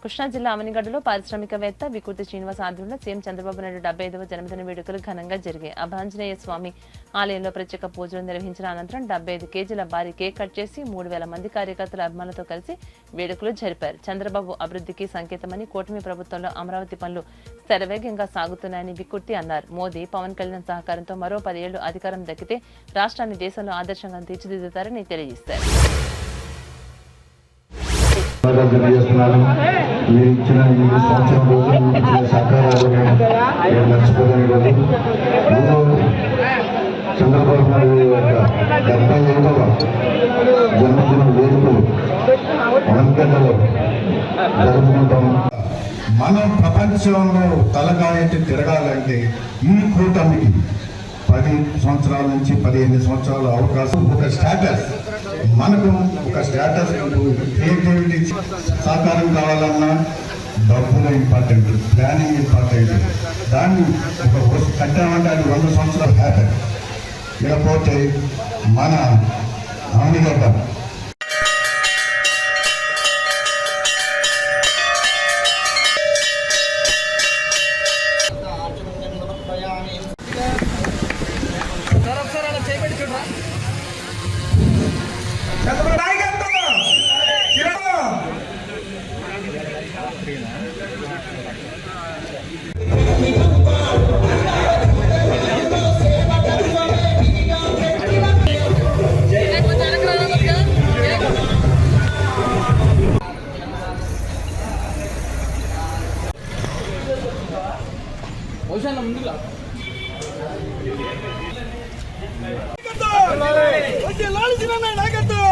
కృష్ణా జిల్లా అమనిగడ్డలో పారిశ్రామికవేత్త వికృతి శ్రీనివాస్ ఆధ్వర్యంలో సీఎం చంద్రబాబు నాయుడు 75వ జన్మదిన వేడుకలు ఘనంగా జరిగాయి. అభాంజనేయ స్వామి ఆలయంలో ప్రత్యేక పూజలు నిర్వహించిన అనంతరం 75 కేజీల భారీ కేక్ కట్ చేసి 3,000 మంది కార్యకర్తల అభిమానులతో కలిసి వేడుకలు జరిపారు. చంద్రబాబు అభివృద్ధికి సంకేతమని కూటమి ప్రభుత్వంలో అమరావతి పనులు శరవేగంగా సాగుతున్నాయని వికృతి అన్నారు. మోదీ, పవన్ కళ్యాణ్ సహకారంతో మరో 10 ఏళ్లు అధికారం దక్కితే రాష్ట్రాన్ని దేశంలో ఆదర్శంగా తీర్చిదిద్దుతారని తెలియజేశారు. మీరు ఇచ్చిన ఈ సంవత్సరం రోజులు ఇచ్చిన సహకారాలను మర్చిపోలేని చంద్రబాబు నాయుడు యొక్క 75వ జన్మదిన వేడుకలు అనంతలో జరుపుకుంటాం. మనం ప్రపంచంలో తలకాయెత్తి తిరగాలంటే ఈ కూటమికి 10 సంవత్సరాల నుంచి 15 సంవత్సరాల అవకాశం, ఒక స్టేటస్, మనకు ఒక స్టేటస్, క్రియేటివిటీ సహకారం కావాలన్నా డబ్బులు ఇంపార్టెంట్, ప్లానింగ్ ఇంపార్టెంట్. దాన్ని ఒక కట్టామంటే అది 100 సంవత్సరాలు హ్యాపీ. ఇకపోతే మన అమనిగడ్డ ముందుగా నాయకత్వం